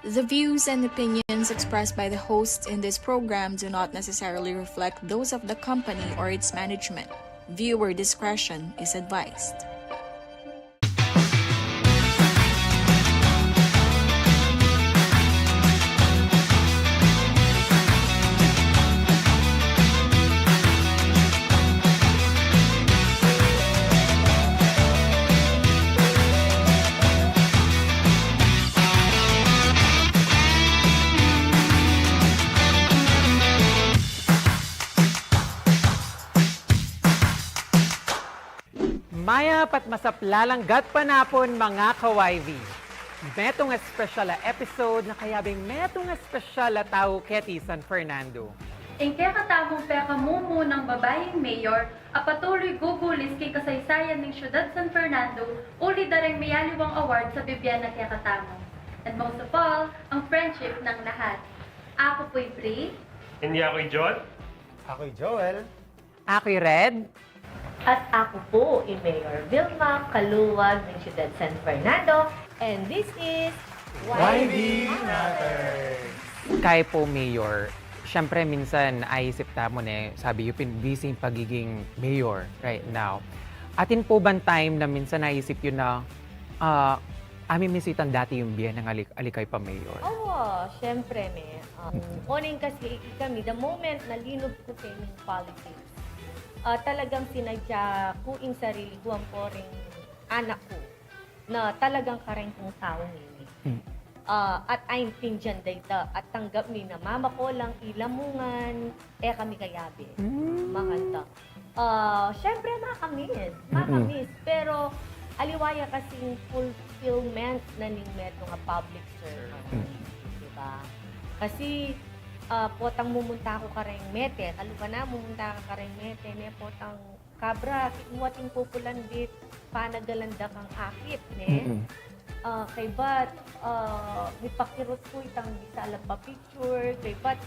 The views and opinions expressed by the hosts in this program do not necessarily reflect those of the company or its management. Viewer discretion is advised. Maya pat masaplalanggat panapon mga kawayvi. Metong espesyal episode na kayabing metong espesyal tao keti San Fernando. Ang kakatabong peka mumu ng babaeng mayor, patuloy gugulis kay kasaysayan ng siyudad San Fernando, uli dareng mayaliwang award sa Bibiyana Kakatabong. And most of all, ang friendship ng lahat. Ako po'y Bri. Hindi ako'y John. Ako'y Joel. Ako'y Red. At ako po ay Mayor Vilma Balle-Caluag ng Siyudad San Fernando. And this is YB Natin! Kaya po, Mayor, syempre minsan aisip tamon sabi yung busy yung pagiging mayor right now. Atin po bang time na minsan naisip yun na amin misitan dati yung biyan ng alikay pa mayor? Oo, syempre Morning kasi kami, the moment na linob ko sa inyong politics, talagang sinadya ko yung sarili ko ang poring anak ko na talagang kareng kong tao nini. At I'm tingjan data at tanggap ni na mama ko lang ilamungan kami kayabi. Makanta. Syempre makamiss. Pero aliwaya kasing fulfillment na ning meto nga public servant. Diba? Kasi potang mumunta ako kareng mete, kalupa na mumunta ka kareng mete, ne potang kabra, kinuwating pupulan bit, panagalanda kang akit, ne? Kay bat, mipakirot ko itang bisa lang pa-picture, kay bat,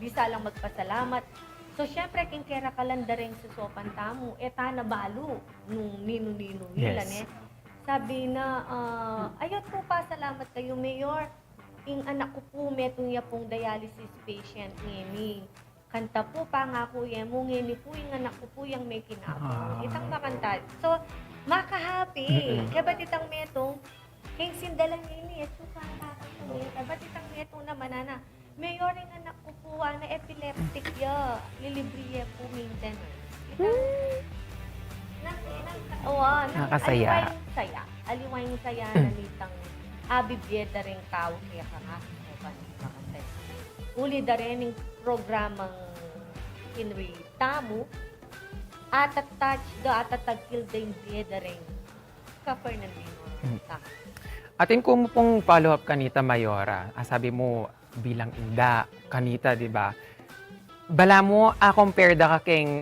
bisa lang magpasalamat. So, syempre, king kera kalanda rin sa sopan tamo, na balo, nung nino-nino nila, ne? Sabi na, ayot po pa, salamat kayo, Mayor. Yung anak ko po, metong pong dialysis patient ngini. Kanta po pa nga po yan mo ngini po, yung anak ko po yung may kinako. Itang makanta. So, makahappy. Kaya ba't itang metong, kaya sindalang ngini, ito ka kaya ba't itang metong naman, Mayor, yung anak ko po, na epileptic ya, lilibriya po maintenance. Nakasaya. Aliwayang saya na nitang abibyeda ring tao kaya kakasukan makantay. Uli da rin yung programang inritamo at touch da at tagkil da yung byeda ring ka Fernandino. Atin kung pong follow up kanita, Mayora, sabi mo bilang inda kanita, di ba? Bala mo, compare da ka king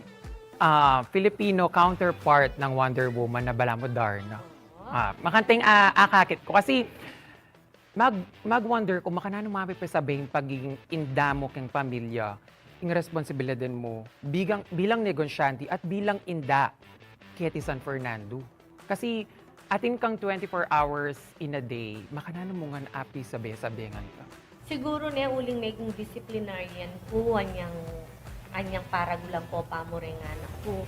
Filipino counterpart ng Wonder Woman na bala mo Darna. Makanting akakit ko kasi mag-wonder kung makanano mapipasabihin pagiging inda mo kang pamilya, yung responsibilidad mo bilang negosyante at bilang inda keti San Fernando. Kasi atin kang 24 hours in a day, makanano mo nga api sabi-sabihan ka. Siguro na uling naging disciplinarian po, anyang paragulang po pamuring anak ko.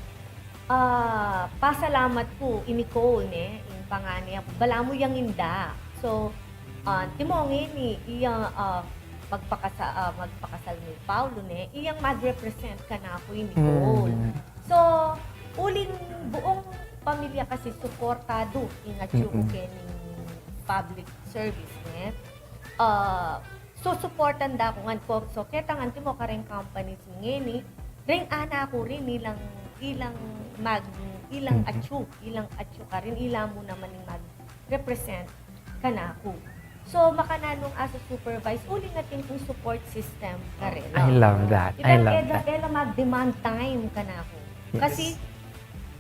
Pasalamat po, Nicole, yung panganiya, bala mo yung inda. So, timongin ni iyang magpakasal ni Paulo, iyang mag-represent ka na ako, Nicole. So, uling buong pamilya kasi suportado yung atyuko kening public service, so, supportan da ko ngan ko. So, ketangan mo kareng companies ngeni, ring ana ko rin ilang atyu ka rin, ilang mo naman yung mag-represent ka na ako. So, makananong as a supervise, uli natin yung support system ka rin. I love that. I love that. Ela mag-demand time ka na ako. Kasi,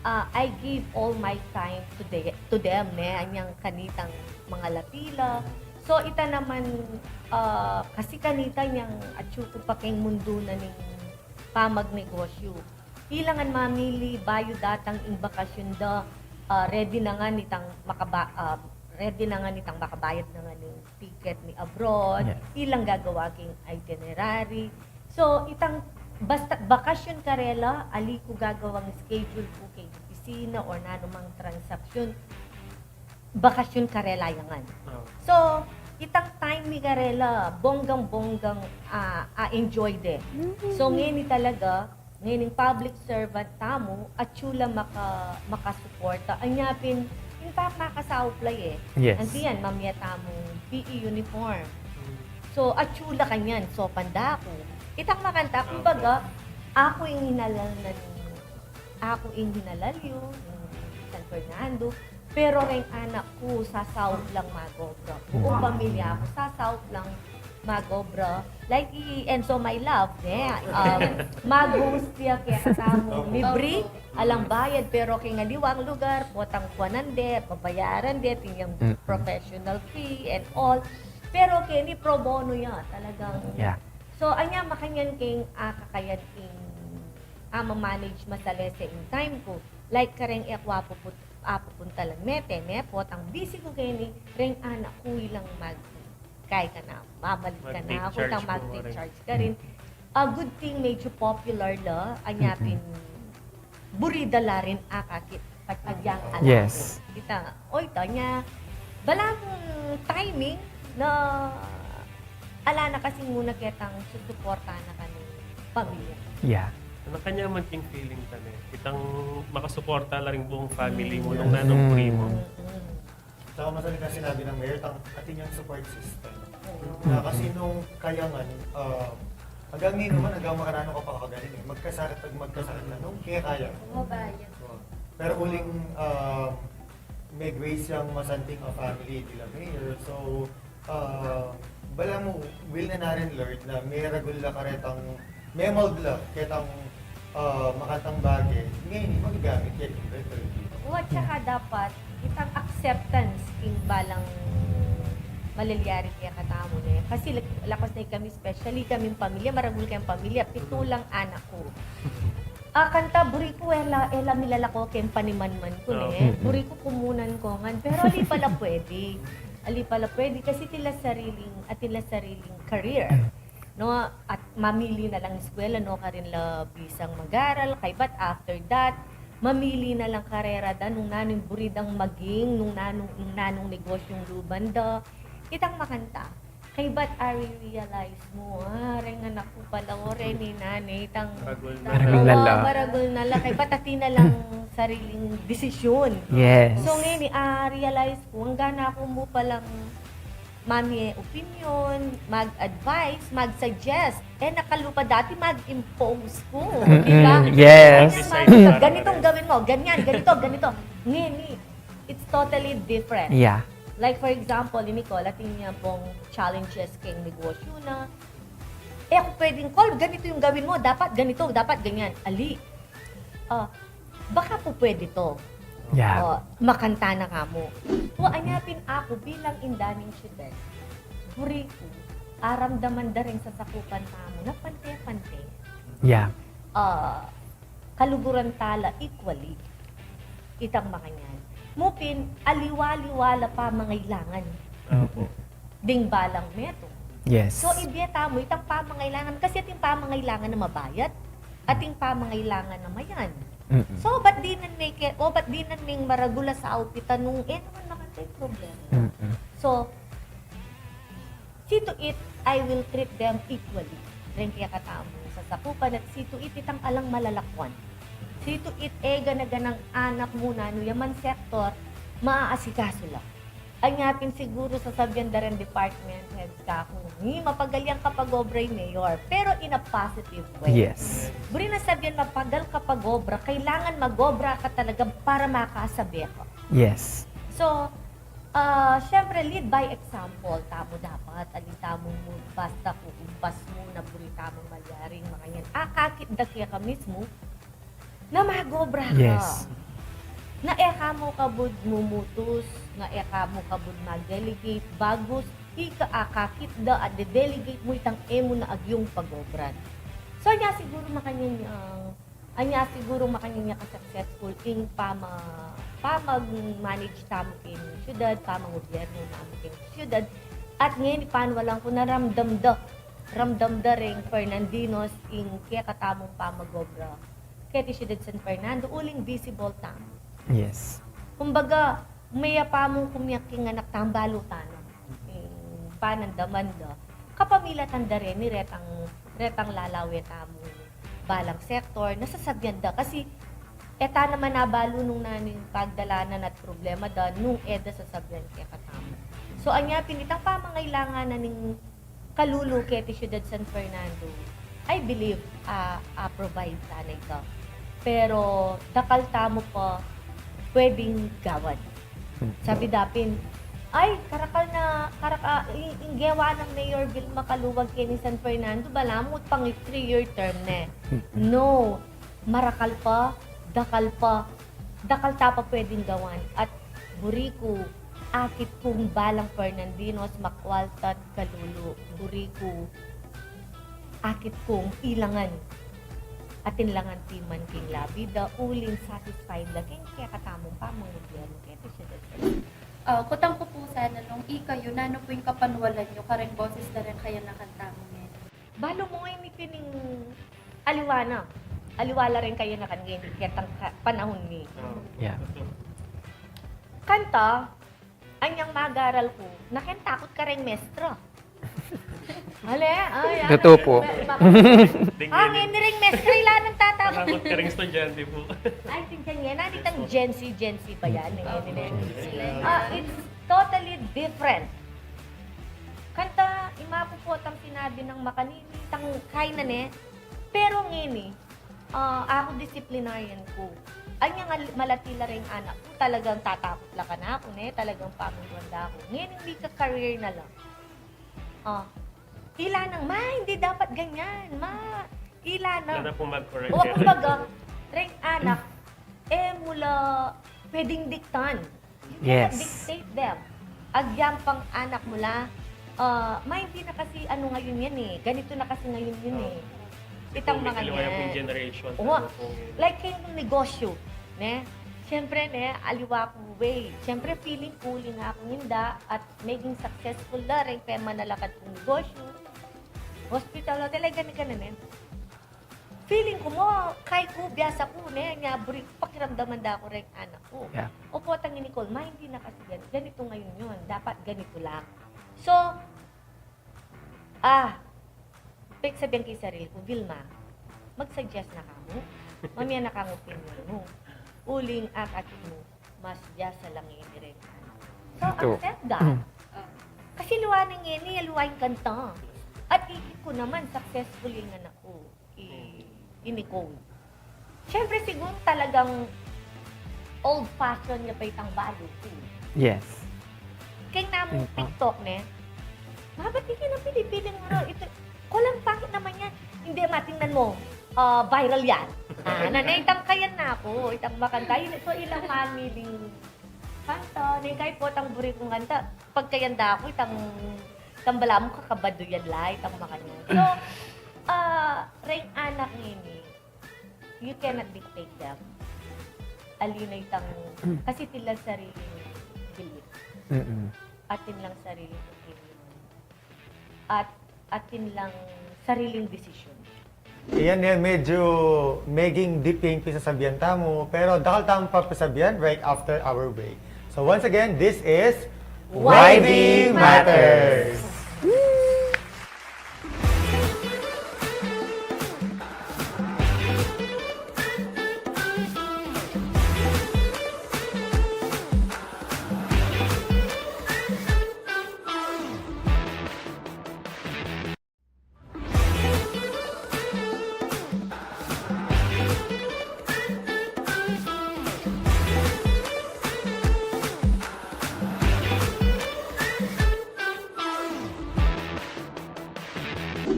I give all my time to them, anyang kanitang mga lapila. So, ita naman, kasi kanita niyang atsyuko pa kayong mundo na ning pamagnegosyo. Ilangan mamili, bayo datang in bakasyon da, ready na nga nitang ready na nga nitang makabayad na nga ng ticket ni abroad, Yes. ilang gagawa king itinerary. So, itang basta bakasyon karela, ali ko gagawang schedule ko kay opisina or nanumang transaksyon, bakasyon karela yangan. So, itang time ni karela, bonggang-bonggang enjoy de. So, ngayon talaga, ngayon public servant tamo, at chula makasuporta. Anyapin, in fact, makasaoplay eh. Yes. Andiyan, mamaya tamong PE uniform. So, at chula kanyan. So, panda ako. Itang makanta, kumbaga, ako yung hinalal yun, San Fernando. Pero rin anak ko, sasawp lang magobra. Buong pamilya ako, sasawp lang magobra. Like, and so my love, mag-host siya kaya kasama libre, alang bayad, pero kaya ngaliwang lugar, potang kuwanan de, pabayaran de, yung professional fee and all. Pero kaya ni pro bono yan, talagang. Yeah. So, anya makanyan king kakayan king manage masalese in time ko. Like kareng pupunta lang mete, nepot, ang busy ko kaya ni ring anak ko ilang kay ka na, babalik ka na, kung mag-take charge ka rin. A good thing, medyo popular la, anyapin, burida la rin akakit, pagpagyang alam. Yes. Kita, oy, tanya, balang timing na ala na kasi muna kitang susuporta na kanong pamilya. Yeah. Ano kanya man ting feeling tani? Itang makasuporta la ring buong family mo nung nanong primo. Saka masalita sinabi ng mayor, atin yung support system. Na kasi nung kayangan, hanggang ngayon naman, hanggang makarano ka pa kakagaling eh. Magkasakit na nung kaya. Mabayad. Pero uling may grace yung masanting a family nila mayor. So, bala mo, will na narin Lord na may ragul la karetang, may mold la, ketang makatang bagay. Ngayon, magagamit yan yung better. At saka dapat, itang acceptance king balang malilyari kaya katamo na kasi lakas na kami, especially kaming pamilya, maragul kayong pamilya, 7 lang anak ko. Kanta, buri ko, ela milala ko kayong panimanman ko buri ko kumunan ko ngan, pero ali pala pwede kasi tila sariling career. No, at mamili na lang eskwela, no, ka rin la bisang mag-aral, kay but after that, mamili na lang karera da nung nanong buridang maging, nung nanong negosyong lubanda. Itang makanta. Kay ba't I realize mo, rin anak ko pala, o rin ni nanay, itang maragol na la. Kay ba't ati na lang sariling desisyon. Yes. So ngayon, realize ko, hanggang ako mo palang mami opinion, mag-advise, mag-suggest. Nakalupa dati, mag-impose ko. Diba? Yes. Ganitong gawin mo, ganyan, ganito. Ngayon, it's totally different. Yeah. Like for example, ni Nicole, ating niya pong challenges kay negosyo na, ako pwedeng call, ganito yung gawin mo, dapat ganito, dapat ganyan. Ali, baka po pwede to. Yeah. Makanta na ka mo. Anyapin ako bilang indaning syudad, buri ko, aramdaman da rin sa sakupan mo na pante-pante. Yeah. Kaluguran tala equally. Itang makanyan. Mupin, aliwa-liwala pa mangailangan. Ding balang meto. Yes. So, ibiyata mo, itang pamangailangan, kasi ating pamangailangan na mabayat, ating pamangailangan na mayan. So, ba't di nan may maragula sa outfitan nung, naman makantay problema. So, see to it, I will treat them equally. Rin kaya katamo sa sakupan at see to it, itang alang malalakwan. See to it, ganaganang anak muna, no yaman sektor, maaasikaso lang. Anyapin siguro sa sabihan da rin department heads ka kung mapagalyang kapag obra yung mayor, pero in a positive way. Yes. Buri na sabihan, mapagal kapag obra, kailangan mag-obra ka talaga para makasabi ako. Yes. So, syempre, lead by example. Tamo dapat, alitamo mo, basta kukumpas mo, na buri tamong malyaring, makanyan. Kakit da kaya ka mismo, na mag-obra ka. Yes. Na eka mo kabud mumutos, nga eka mo kabud mag-delegate, bagus, ika-akakit da at de-delegate mo itang emo na agyong pag-obran. So, anya siguro makanyang ka-successful ing pamag-manage tamo kin syudad, pamang-gobyerno namo kin syudad. At ngayon, ipanwalan ko na ramdam da rin Fernandinos ing kaya katamong pamagobra. Kaya ti syudad San Fernando, uling visible tamo. Yes. Kumbaga, may pa mong kumiyaking anak tambalutan. Panandamanda. Kapamilatan da rin ni retang lalawin tamo balang sektor, nasasabyan da. Kasi, eta naman nabalo nung namin pagdalanan at problema da, nung eda sasabyan kaya katamo. So, anya, pinitang pamangailangan na ning kalulu kaya ti syudad San Fernando, I believe, provide sana ito. Pero, dakal tamo pa, pwedeng gawad. Sabi dapin, ay, inggewa ng Mayor Vilma Balle-Caluag kini San Fernando, balamot pang 3-year term ne. No, marakal pa, dakal ta pa pwedeng gawan. At buriku, akit kung balang Fernandinos, makwaltat, kalulu, buriku, akit kung ilangan. Atin langan timan king labi, da uling satisfied laking kaya katamong pamangudyan, kaya ito siya dito. Kutang ko po sana nung ikayo, nano po yung kapanwalan nyo, kareng boses na rin kaya nakanta mo ngayon. Balo mo ngayon ipining aliwana. Aliwala rin kayo na kangen, kaya panahon ni. Yeah. Kanta, anyang magaral ko, nakentakot ka rin mestro. Ale, ay, Totoo po. Hangin rin mestro, ilan ang tatakot. Takot ka rin estudyante po. I think yan, nanitang Gen Z ba yan? It's totally different. Kanta, imapupot ang sinabi ng makanini, tang kainan eh. Pero ngini, ako disciplinarian ko. Anya nga malatila rin anak ko, talagang tatapot lang ka na ako, talagang pamagwanda ako. Ngayon, hindi ka career na lang. Ila nang, hindi dapat ganyan, ila na. Wala na po mag-correct. O, kumbaga, ring anak, mula pwedeng diktan. You cannot Yes. dictate them. Agyang pang anak mula, hindi na kasi ano ngayon yan eh. Ganito na kasi ngayon yun eh. Itang mga Kaliwaya po yung yan. generation. Oo, like yung negosyo, ne? Siyempre, aliwa ko way. Siyempre, feeling cooling nga akong hinda at maging successful na rin kaya manalakad kong negosyo. Hospital, talaga ni ka na, feeling ko mo, kay ko, biyasa ko, nga, pakiramdaman da ako rin anak ko. Yeah. Opo, tangin ni Nicole, hindi na kasi ganito ngayon yun. Dapat ganito lang. So, sabihan kay sarili ko, Vilma, mag-suggest na ka mo. Mamaya na kang opinion mo. Uling akatin mo, mas biyasa lang yun rin. So, accept that. Kasi luwanin ngayon, luwain kanta. At ikit ko naman, successfully nga na ko. Nicole. Siyempre siguro talagang old-fashioned niya pa itang balo ko. Yes. Kaya namong TikTok, ba't hindi na pinipiling mo ito? Kulang pangit naman yan. Hindi, matingnan mo. Viral yan. Itang kayan na ako. Itang makanta. So, ilang mamiling kanta. Kahit po, itang buri kong kanta. Pagkayanda ako, itang bala mo kakabado yan la. Itang makanya. So, ring anak ngini, you cannot dictate them. Alina itang, kasi tila sariling belief. Atin lang sariling opinion. At atin lang sariling decision. Iyan medyo maging deep yung pisasabihan tamo, pero dakal tamo pa pisasabihan right after our break. So once again, this is YB Matters!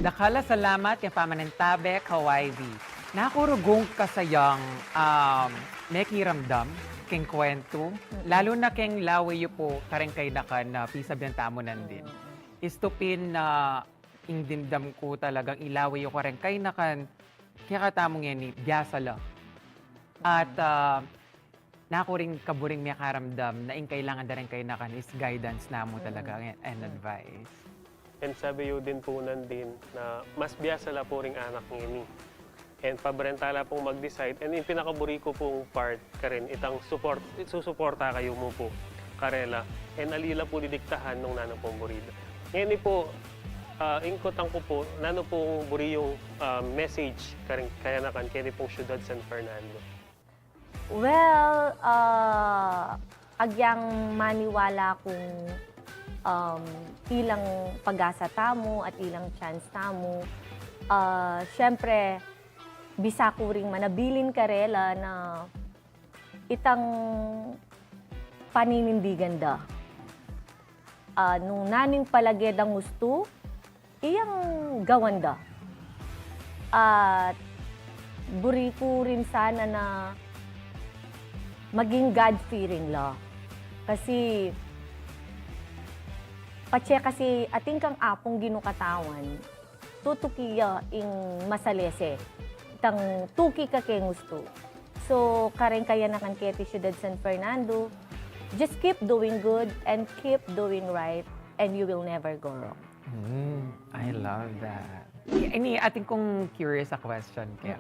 Dakala salamat kay pamanentabe kawayvi. Nakurugong kasayang mekiramdam king kwento, lalo na king lawayo po kareng kay nakan na pisabihan tamo nandin. Istupin na ingdimdam ko talagang ilawayo kareng kay nakan kaya katamong yan ni biyasa lang. At na ako rin kaburing may karamdam na yung kailangan na rin kayo na is guidance na mo talaga and advice. And sabi yun din po nandin na mas biyasa la po ring anak ngini. And pabrentala pong mag-decide. And yung pinakaburi ko pong part ka rin, itang susuporta kayo mo po, karela. And alila po didiktahan nung nano pong burida. Ngayon po, ingkotan ko po, nano pong buri yung message kaya nakan kaya pong syudad San Fernando. Well, agyang maniwala kung ilang pag-asa tamo at ilang chance tamo. Siyempre, bisa ko ring manabilin karela na itang paninindigan da. Nung naning palagay ang gusto, iyang gawan da. At buri ko rin sana na maging God-fearing la. Kasi, kasi ating kang apong ginukatawan, tutukiya ing masalese. Itang tuki ka kay gusto. So, kareng kaya na kan keti Ciudad San Fernando, just keep doing good and keep doing right and you will never go wrong. I love that. Ini ating kong curious a question kaya.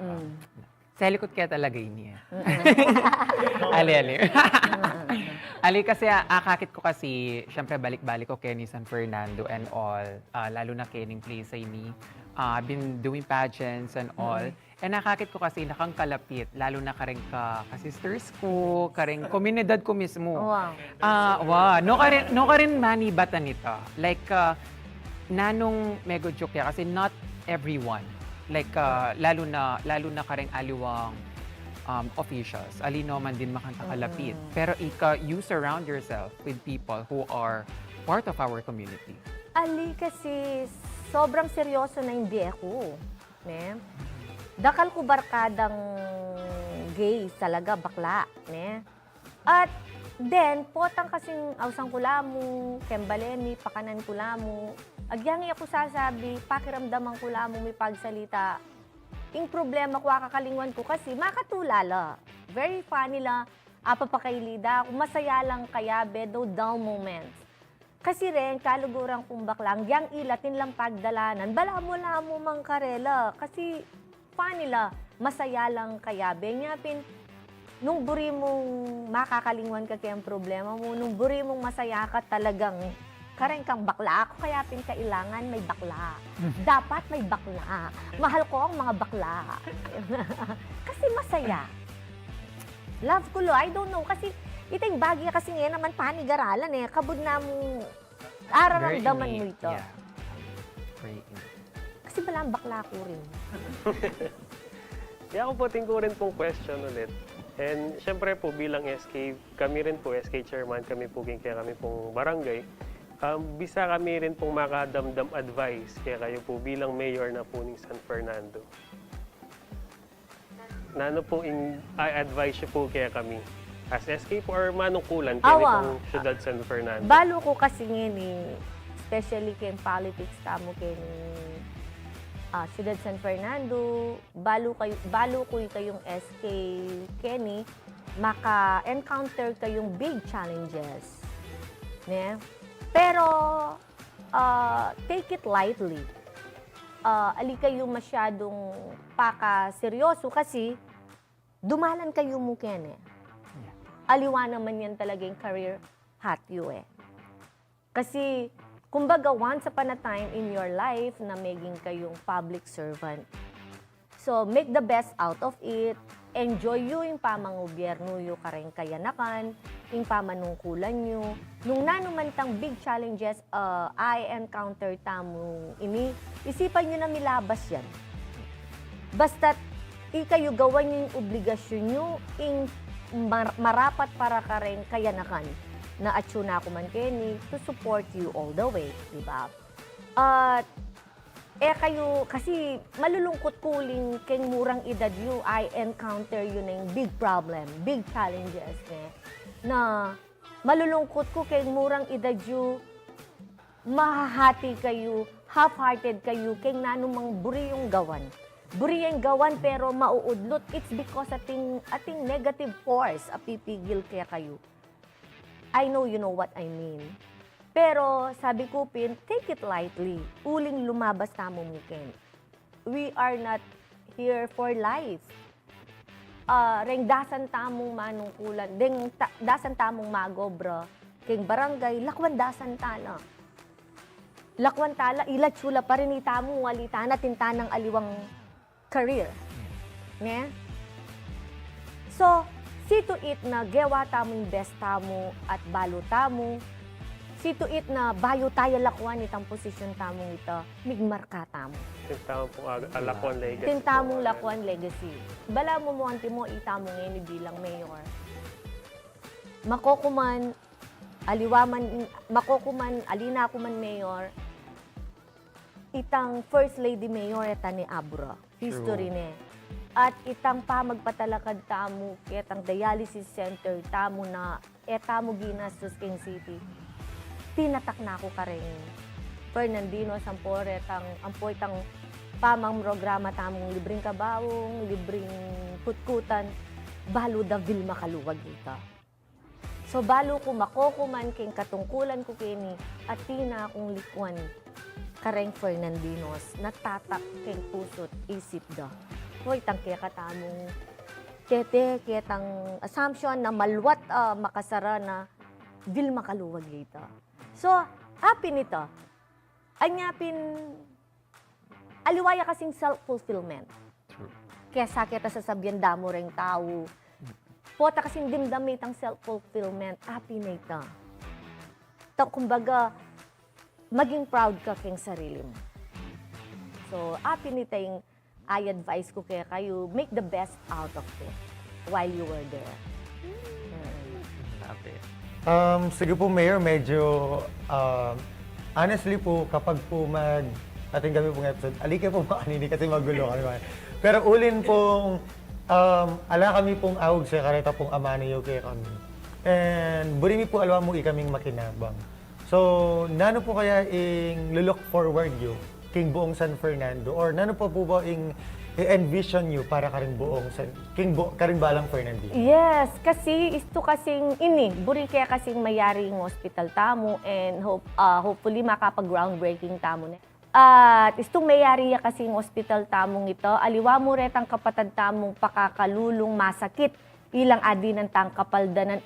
Sa likod kaya talaga ini. Ali. Ali kasi akakit ko kasi, syempre balik-balik ko Kenny San Fernando and all, lalo na Kenning place ay ni, been doing pageants and all. And nakakit ko kasi nakang kalapit, lalo na kareng ka-sisters ko, kareng komunidad ko mismo. Wow. Wow. No ka rin manibatan nito. Like, nanong mego joke ya kasi not everyone. Like, lalo na kareng aliwang officials. Alino man din makanta kalapit. Pero you surround yourself with people who are part of our community. Ali kasi sobrang seryoso na hindi ako. Ne? Dakal ko barkadang gay talaga, bakla. Ne? At then, potang kasing awsang kulamu, kembalemi, pakanan kulamu. Agyangi ako sasabi, pakiramdaman kulamu may pagsalita. Yung problema ko, kakalingwan ko kasi makatulala. Very funny la, apapakailida ako, masaya lang kaya, no dull moments. Kasi rin, kaluguran kong baklang, yang ilatin lang pagdalanan, bala mo mang karela. Kasi funny la, masaya lang kaya, benyapin, nung buri mong makakalingwan ka kaya ang problema mo, nung buri mong masaya ka talagang kareng kang bakla. Ako kaya kailangan may bakla. Dapat may bakla. Mahal ko ang mga bakla. Kasi masaya. Love ko lo, I don't know. Kasi itong bagay kasi ngayon naman panigaralan eh. Kabud na mo, araramdaman mo ito. Yeah. Very innate. Kasi balang bakla ko rin. Kaya ako po tingko rin pong question ulit. And syempre po bilang SK, kami rin po, SK Chairman, kami po kaya kami pong barangay. Bisa kami rin pong makadamdam advice kaya kayo po bilang mayor na po ng San Fernando. Nano po advice po kaya kami as SK po or manungkulan kaya pong Ciudad San Fernando. Balo ko kasi ngayon especially kay politics tamo kay Ciudad San Fernando, balo ko kayong SK Kenny, maka-encounter kayong big challenges. Ne? Pero, take it lightly. Ali kayo masyadong seryoso kasi dumalan kayo mukin eh. Aliwa naman yan talaga yung career hat you eh. Kasi, kumbaga once upon a time in your life na maging kayong public servant. So, make the best out of it. Enjoy yung pamangobyerno yung kareng kayanakan, yung pamanungkulan nyo. Nung nanumantang big challenges I encounter tamong ini, isipan nyo na milabas yan. Basta't kayo gawan yung obligasyon nyo, marapat para kareng kayanakan na atsuna ko man Kenny to support you all the way, di ba? At kayo, kasi malulungkot kuling keng murang edad yu, I encounter yun na yung big problem, big challenges, na malulungkot ko keng murang edad yu, mahahati kayo, half-hearted kayo, keng nanumang buri yung gawan. buriyeng gawan pero mauudlot. It's because ating negative force pipigil kaya kayo. I know you know what I mean. Pero sabi ko, Pin, take it lightly. Uling lumabas tamo mukin. We are not here for life. Reng dasan tamong manungkulan, dasan tamong magobra, keng barangay, lakwan dasan tana. Lakwan tala, ilatsula pa rin itamo, walitana, tintanang aliwang career. Ne? So, see to it na gewa tamong best tamo at balo tamo. See to it na bayo tayo lakwan itang posisyon tamong ito, migmarka tamo. Tintamong pong Lakwan Legacy. Tintamong Lakwan Legacy. Bala mo mo antimo itamong ngayon bilang mayor. Makokuman, alina ko man mayor, itang first lady mayor eta ni Abra. History ne. At itang pamagpatalakad tamo, itang dialysis center tamo na etamo ginastos King City. Tinatak na ako ka rin. Fernandino, Sampore, ampoy tang pamang programa tamong libreng kabawong, libreng kutkutan, balo da Vilma Balle-Caluag ita. So balo ko makokuman king katungkulan ko kini at tina akong likwan kareng Fernandinos, natatak king pusot isip da. Hoy, tangke katamong ketang assumption na malwat makasara na Vilma Balle-Caluag ita. So, apin ito. Anyapin, aliwaya kasing self-fulfillment. True. Kaya sakit sa sabihan damo ring tao. Pota kasing dimdamit ang self-fulfillment. Apin na ito. Kumbaga, maging proud ka king sarili mo. So, apin ito yung I advise ko kaya kayo, make the best out of it while you were there. Love it. Sige po, Mayor, medyo honestly po, kapag po ating kami pong episode, alike po makanini kasi magulo kami. Pero ulin pong, ala kami pong awag sa kareta pong amanayo kaya kami. And burimi po alwa mo ikaming makinabang. So, nano po kaya look forward you king buong San Fernando? Or nano po ba i-envision you para karing buong karing balang Fernandino? Yes, kasi isto kasing buri kaya kasing mayaring hospital tamo and hopefully makapag-groundbreaking tamo na. At isto mayari kasing hospital tamong ito, aliwa mo retang kapatad tamong pakakalulong masakit, ilang adi ng tang kapaldanan,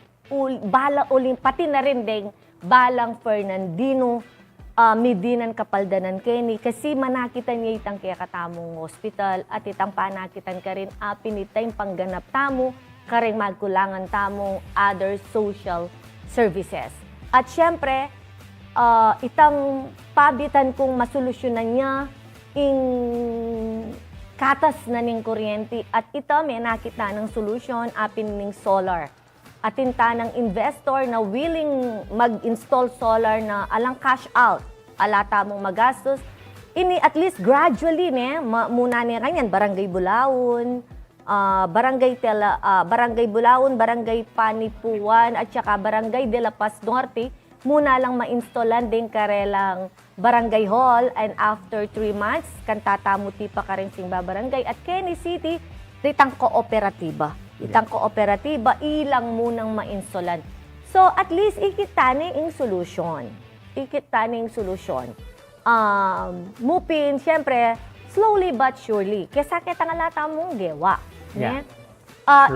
bala uling, pati na rin ding balang Fernandino, Medinan kapaldanan keni kasi manakitan niya itang kaya katamong hospital at itang panakitan ka rin pinitay pangganap tamo karing magkulangan tamong other social services. At syempre, itang pabitan kung masolusyonan niya ing katas na ning kuryente at ito may nakita ng solusyon apin ning solar. Atin tanang investor na willing mag-install solar na alang cash out, alata mong magastos, ini at least gradually muna niya kanyan, Barangay Bulaon, Barangay Bulaon, Barangay Panipuan, at saka Barangay de la Paz Norte, muna lang ma-installan din karelang Barangay Hall, and after 3 months, kantatamuti pa ka rin sing barangay. At Kenny City, itang kooperatiba. Itang kooperatiba, ilang munang ma-installan. So, at least, ikitaning solusyon. Mupin, syempre, slowly but surely. Kesa kita nga lata mong gewa. Yeah.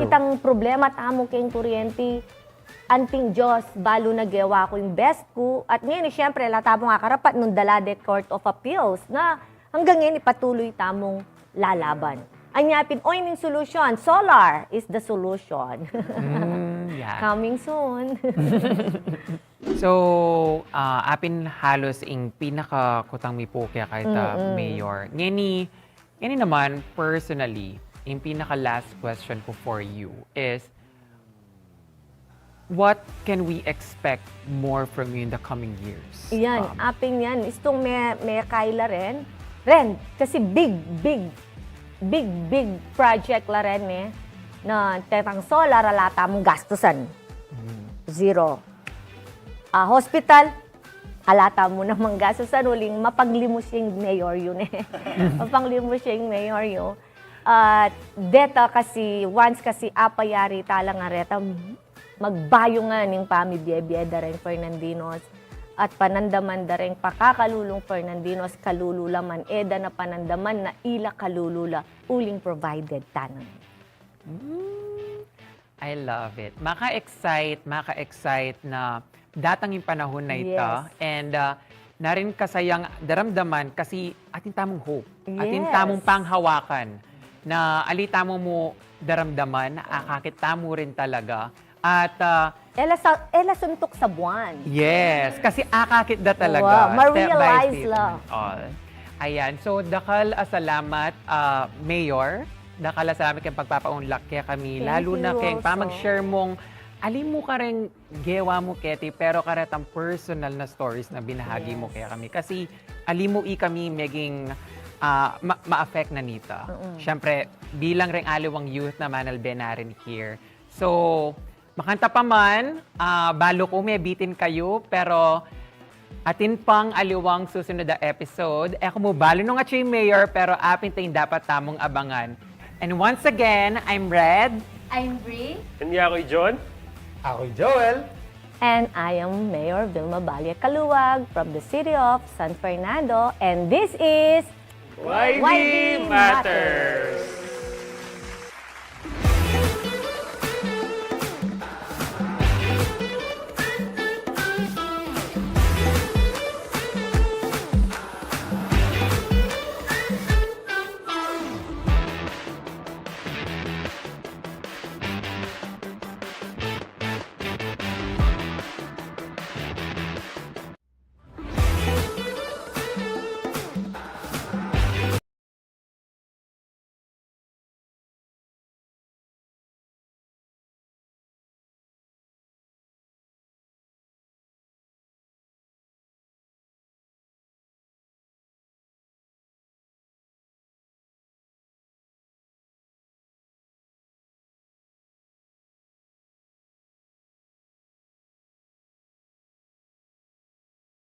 Itang problema tamo kayong kuryente, anting Diyos, balo na gewa ko yung best ko. At ngayon, syempre, lata mo nga karapat nung Dalade Court of Appeals na hanggang ngayon, patuloy tamong lalaban. Anyapin, ning solution. Solar is the solution. Yeah. Coming soon. So, apin halos ing pinakakutang mipo kaya kahit mayor. Ngani naman, personally, yung pinaka-last question ko for you is, what can we expect more from you in the coming years? Yan, apin yan. Istong may kaila rin. Kasi big project la rin na tetang solar alata mong gastusan. Zero. Hospital, halata mo namang gastusan uling mapaglimusing mayor yun eh. Mapaglimusing mayor yun. At deta kasi, once kasi apayari talang nga reta, magbayo nga ning pamibye-bye da rin Fernandinos at panandaman da rin pakakalulong Fernandinos kalulula man eda na panandaman na ila kalulula uling provided tanan. I love it. Maka-excite na datang yung panahon na ito. Yes. And narin kasayang daramdaman kasi ating tamong hope. Ating Yes. tamong panghawakan na alita mo daramdaman, akakita mo rin talaga. At Ela suntok sa buwan. yes, kasi akakit da talaga. Wow, ma-realize step by step lang. and all. Ayan, so dakal salamat, Mayor. Dakal salamat kayong pagpapaunlak kaya kami. Thank Lalo na you kayong also. pamag-share mong alim mo ka rin gewa mo, Keti, pero karetang personal na stories na binahagi mo kaya kami. Kasi alim mo kami maging ma-affect na nita. Siyempre, bilang rin aliwang youth na manalbe na rin here. So, makanta pa man, balo ko may bitin kayo, pero atin pang aliwang susunod na episode. Ako mo balo nung atyo yung mayor, pero apin tayong dapat tamong abangan. And once again, I'm Red. I'm Bree. And ako'y John. Ako'y Joel. And I am Mayor Vilma Balle-Caluag from the City of San Fernando. And this is YB Matters!